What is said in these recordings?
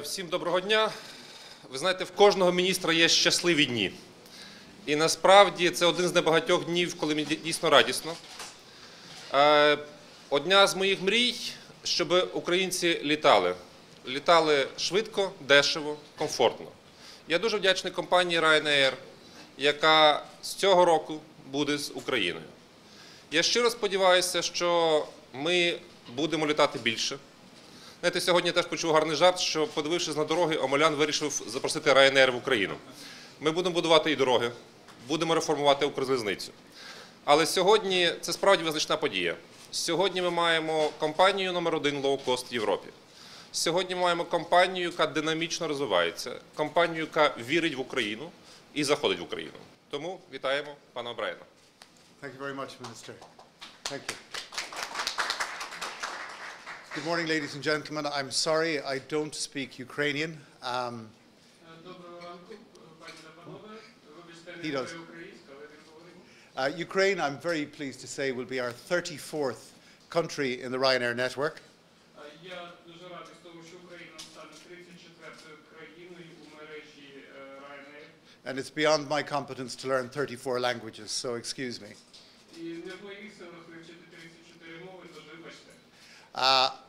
Всім доброго дня. Ви знаєте, в кожного міністра є щасливі дні. І насправді це один з небагатьох днів, коли мені дійсно радісно. Одна з моїх мрій, щоб українці літали. Літали швидко, дешево, комфортно. Я дуже вдячний компанії Ryanair, яка з цього року буде з Україною. Я щиро сподіваюся, що ми будемо літати більше. Знаєте, сьогодні я теж почув гарний жарт, що, подивившись на дороги, Омелян вирішив запросити Ryanair в Україну. Ми будемо будувати і дороги, будемо реформувати Укрзалізницю. Але сьогодні це справді визначна подія. Сьогодні ми маємо компанію номер 1 лоу-кост в Європі. Сьогодні ми маємо компанію, яка динамічно розвивається, компанію, яка вірить в Україну і заходить в Україну. Тому вітаємо пана О'Брайена. Thank you very much, Minister. Thank you. Good morning, ladies and gentlemen. I'm sorry I don't speak Ukrainian. He does. Ukraine, I'm very pleased to say, will be our 34th country in the Ryanair network. And it's beyond my competence to learn 34 languages, so excuse me.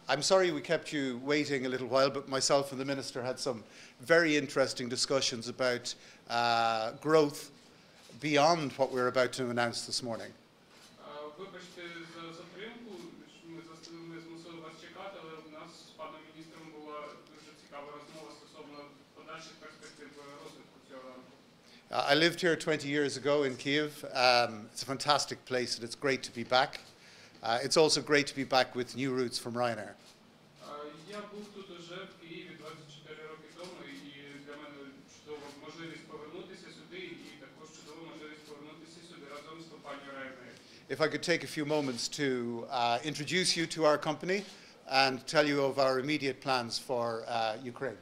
I'm sorry we kept you waiting a little while, but myself and the Minister had some very interesting discussions about growth beyond what we're about to announce this morning. I lived here 20 years ago in Kyiv. It's a fantastic place and it's great to be back. It's also great to be back with new routes from Ryanair. If I could take a few moments to introduce you to our company and tell you of our immediate plans for Ukraine.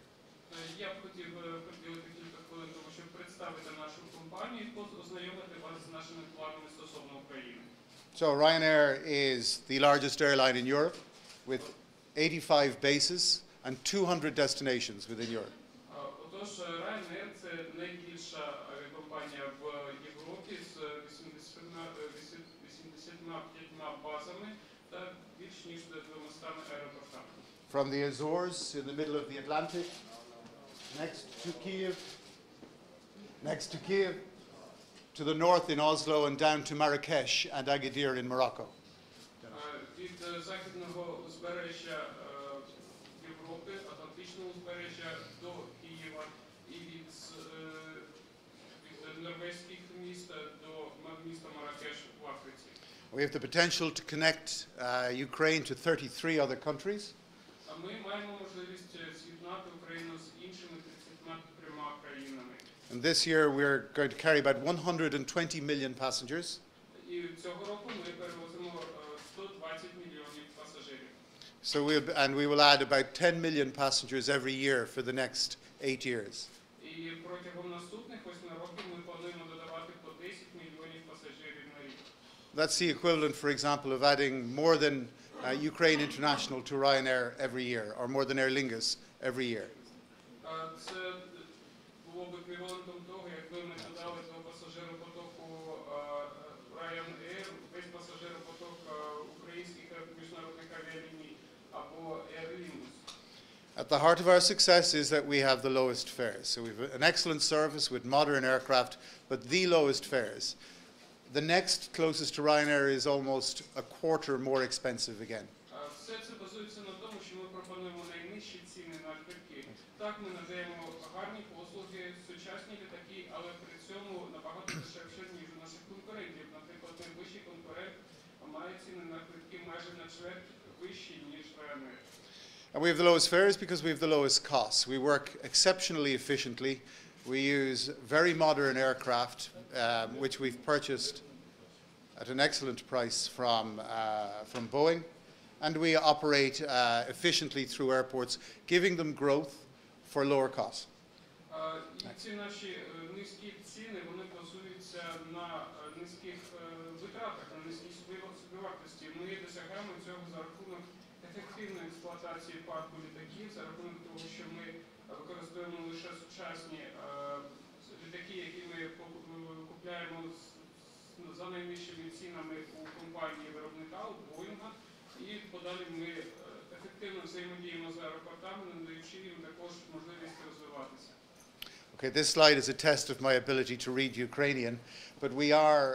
So Ryanair is the largest airline in Europe with 85 bases and 200 destinations within Europe. From the Azores in the middle of the Atlantic, next to Kyiv, to the north in Oslo and down to Marrakesh and Agadir in Morocco. We have the potential to connect Ukraine to 33 other countries. And this year we're going to carry about 120 million passengers. So we will add about 10 million passengers every year for the next 8 years. That's the equivalent, for example, of adding more than Ukraine International to Ryanair every year, or more than Aer Lingus every year. At the heart of our success is that we have the lowest fares. So we have an excellent service with modern aircraft, but the lowest fares. The next closest to Ryanair is almost a quarter more expensive again. And we have the lowest fares because we have the lowest costs. We work exceptionally efficiently. We use very modern aircraft, which we've purchased at an excellent price from Boeing. And we operate efficiently through airports, giving them growth for lower costs. ефективної експлуатації парку літаків за рахунок того, що ми використовуємо лише сучасні літаки, які ми купляємо за найнижчими цінами у компанії виробника, у Боїнга, і подалі ми ефективно взаємодіємо з аеропортами, надаючи їм також можливість розвиватися. Okay, this slide is a test of my ability to read Ukrainian, but we are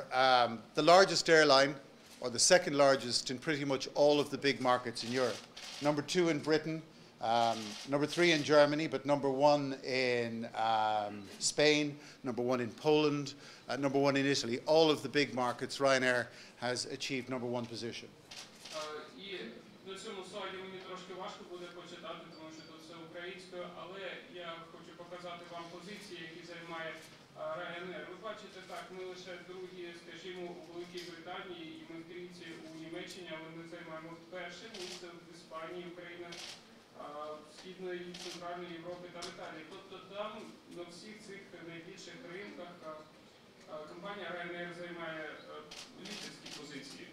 the largest airline, or the second largest in pretty much all of the big markets in Europe. Number 2 in Britain, number 3 in Germany, but number 1 in Spain, number 1 in Poland, number 1 in Italy. All of the big markets, Ryanair has achieved number 1 position. І на цьому слайді мені трошки важко буде почитати, тому що тут все українською, але я хочу показати вам позиції, які займає Ryanair. Ви бачите, так, ми лише другі, скажімо, у Великій Британії, і ми в трійці у Німеччині, але ми займаємо перше місце в Іспанії, Україна, Східної і Центральної Європи та Італії. Тобто там на всіх цих найбільших ринках компанія Ryanair займає лідерські позиції.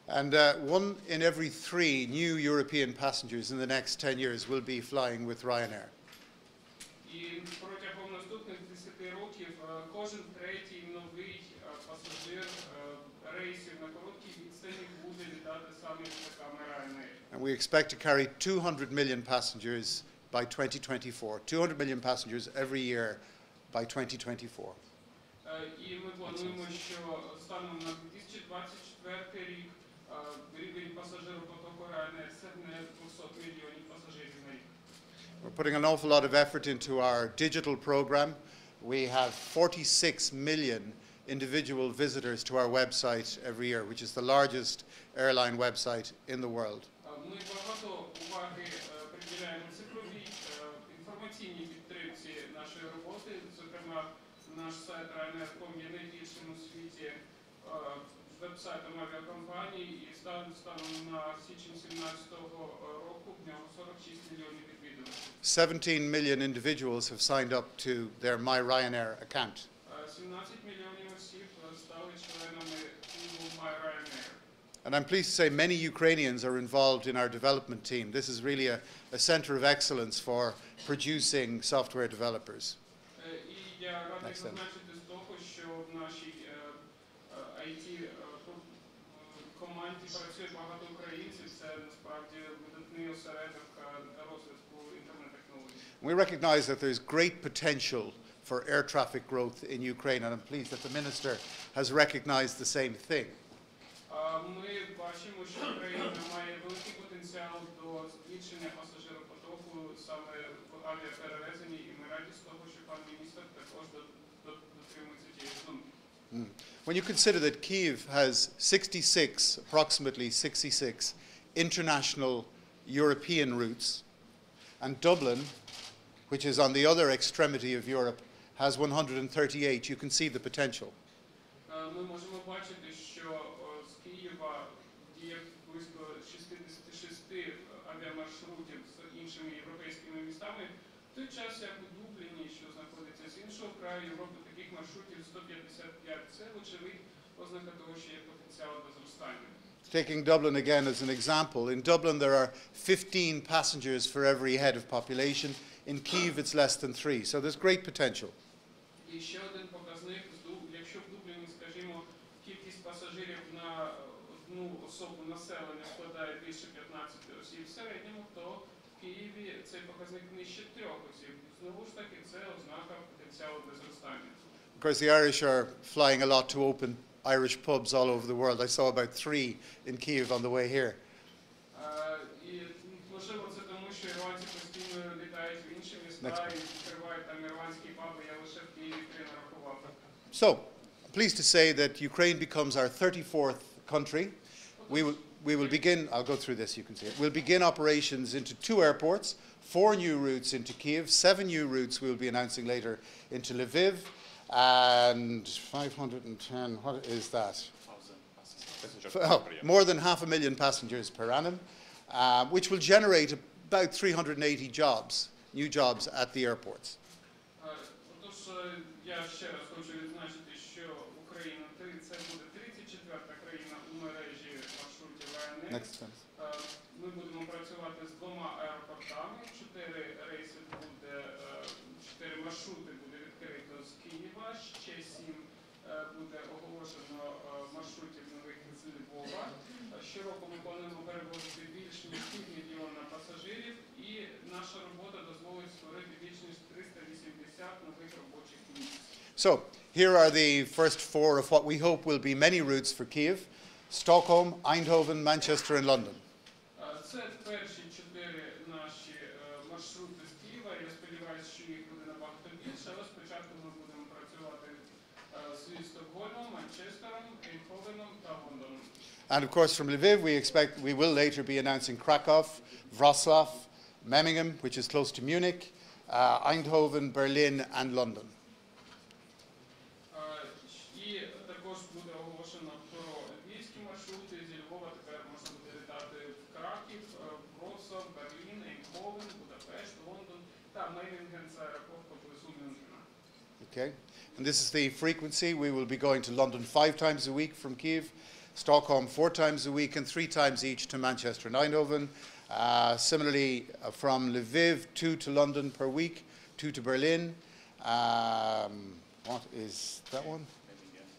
And 1 in every 3 new European passengers in the next 10 years will be flying with Ryanair. І протягом наступних 10 років кожен третій новий пасажир рейсів на короткій відстані буде літати саме літаками Ryanair. And we expect to carry 200 million passengers by 2024. 200 million passengers every year by 2024. І ми плануємо, що станом на 2024 рік рівень пасажиропотоку Ryanair сягне 200 мільйонів пасажирів на рік. We're putting an awful lot of effort into our digital program. We have 46 million individual visitors to our website every year, which is the largest airline website in the world. Ми багато уваги приділяємо цифровій інформаційній підтримці нашої роботи. Зокрема, наш сайт Ryanair.com є найбільшим у світі веб-сайтом авіакомпанії, і станом на січень 2017 року в нього 46 мільйонів відвідувачів. 17 million individuals have signed up to their My Ryanair account. 17 мільйонів осіб стали членами клубу My Ryanair. And I'm pleased to say many Ukrainians are involved in our development team. This is really a center of excellence for producing software developers. І я радий зазначити з того, що в нашій IT-команді працює багато українців. Це насправді видатний осередок розвитку інтернет-технологій. We recognize that there's great potential for air traffic growth in Ukraine, and I'm pleased that the Minister has recognized the same thing. Ми бачимо, що Україна має великий потенціал до збільшення пасажиропотоку саме в авіаперевезенні, і ми раді з того, що пан міністр також дотримується тієї думки. When you consider that Kyiv has approximately 66 international European routes, and Dublin, which is on the other extremity of Europe, has 138, you can see the potential. Ми можемо бачити, що з Києва є близько 66 авіамаршрутів з іншими європейськими містами, в той час як у Дубліні, що знаходиться з іншого краю Європи, таких маршрутів 155. Це, вочевидь, ознака того, що є потенціал до зростання. Taking Dublin again as an example, in Dublin there are 15 passengers for every head of population. In Kyiv it's less than 3, so there's great potential. І ще один показник, якщо в Дубліні, скажімо, кількість пасажирів на одну особу населення складає більше 15 осіб в середньому, то в Києві цей показник нижче 3 осіб. Знову ж таки, це ознака потенціалу для зростання. Of course, the Irish are flying a lot to open Irish pubs all over the world. I saw about 3 in Kyiv on the way here. І можливо це тому, що ірландці постійно літають в інші міста і відкривають там ірландські паби. Я лише в Києві 3 нарахував. So, I'm pleased to say that Ukraine becomes our 34th country. We will begin, I'll go through this, you can see it. We'll begin operations into 2 airports, 4 new routes into Kyiv, 7 new routes we'll be announcing later into Lviv, and 510, what is that? More than 500,000 passengers per annum, which will generate about 380 jobs, new jobs at the airports. Отож, я ще раз хочу відзначити, що Україна це буде 34-та країна у мережі маршрутів Ryanair. Ми будемо працювати з 2 аеропортами. 4 рейси буде, 4 маршрути буде відкрито з Києва, ще 7 буде оголошено маршрутів нових з Львова. Щороку ми плануємо перевозити більш ніж 500 мільйона пасажирів, і наша робота дозволить створити більш ніж 380 нових робочих місць. So, here are the first 4 of what we hope will be many routes for Kyiv: Stockholm, Eindhoven, Manchester and London. Це перші 4 наші маршрути з Києва. Я сподіваюся, що їх буде набагато більше, але спочатку ми будемо працювати зі Стокгольмом, Манчестером, Ейнховеном та Лондоном. And of course from Lviv we will later be announcing Krakow, Wrocław, Memmingen, which is close to Munich, Eindhoven, Berlin and London. І також буде оголошено про львівські маршрути. Зі Львова тепер можна буде літати в Краків, Вроцлав, Берлін, Ейнховен, Будапешт, Лондон та Меммінген, це аеропорт поблизу Мюнхена. Okay? And this is the frequency. We will be going to London 5 times a week from Kyiv, Stockholm 4 times a week and 3 times each to Manchester and Eindhoven. Similarly, from Lviv, 2 to London per week, 2 to Berlin. What is that one?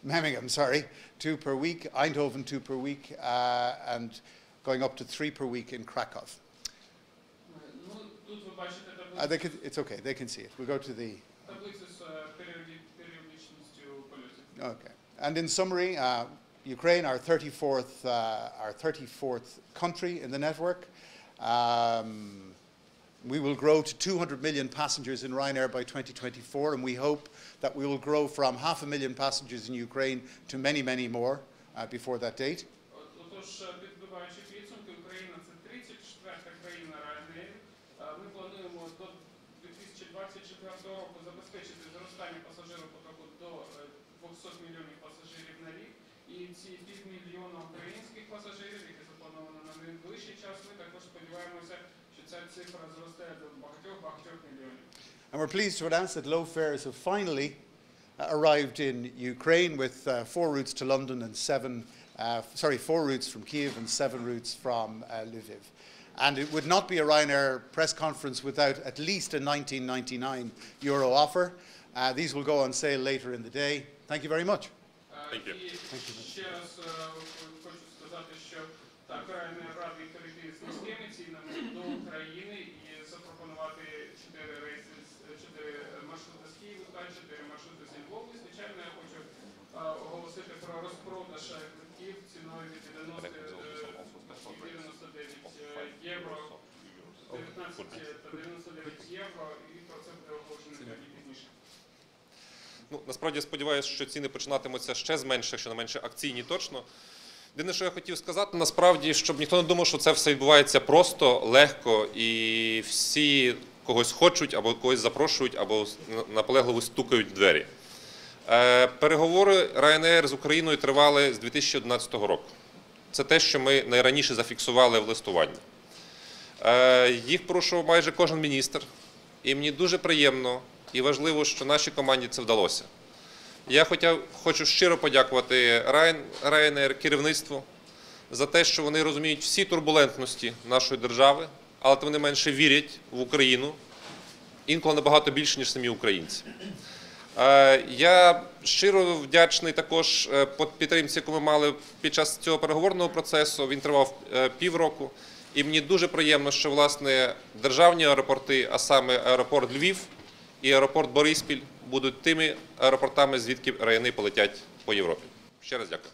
Memmingen, sorry. 2 per week, Eindhoven 2 per week, and going up to 3 per week in Krakow. Ну, тут ви бачите таблицю, It's okay, they can see it. We'll go to the... таблицю з періодичністю польотів. Okay. And in summary, Ukraine, our 34th country in the network. We will grow to 200 million passengers in Ryanair by 2024, and we hope that we will grow from 500,000 passengers in Ukraine to many, many more before that date. Отож, підбиваючи підсумки, Україна – це 34-та країна Ryanair. Ми плануємо до 2024 року забезпечити зростання пасажиропотоку до 200 мільйонів пасажирів на рік. І ці 500 000 українських пасажирів, які заплановано на найближчий час, ми також сподіваємося, що ця цифра зросте до багатьох мільйонів. And we're pleased to announce that low fares have finally arrived in Ukraine with 4 routes to London and 4 routes from Kyiv and 7 routes from Lviv. And it would not be a Ryanair press conference without at least a €19.99 offer. These will go on sale later in the day. Thank you very much. Thank you. І ще раз хочу сказати, що так, Ryanair радий перейти з низькими цінами до України і запропонувати 4 рейси, 4 маршрути з Києва та 4 маршрути з Львова. І, звичайно, я хочу оголосити про розпродаж квитків ціною від 99 євро, 19 та 99 євро, і про це буде оголошено пізніше. Ну, насправді сподіваюся, що ціни починатимуться ще з менших, що не менше акційні точно. Єдине, що я хотів сказати, насправді, щоб ніхто не думав, що це все відбувається просто, легко, і всі когось хочуть, або когось запрошують, або наполегливо стукають в двері. Переговори Ryanair з Україною тривали з 2011 року. Це те, що ми найраніше зафіксували в листуванні. Їх порушував майже кожен міністр, і мені дуже приємно і важливо, що нашій команді це вдалося. Я хочу щиро подякувати Ryanair керівництву за те, що вони розуміють всі турбулентності нашої держави, але тим не менше вірять в Україну, інколи набагато більше, ніж самі українці. Я щиро вдячний також по підтримці, яку ми мали під час цього переговорного процесу. Він тривав півроку. І мені дуже приємно, що, власне, державні аеропорти, а саме аеропорт Львів і аеропорт Бориспіль, будуть тими аеропортами, звідки Ryanair полетять по Європі. Ще раз дякую.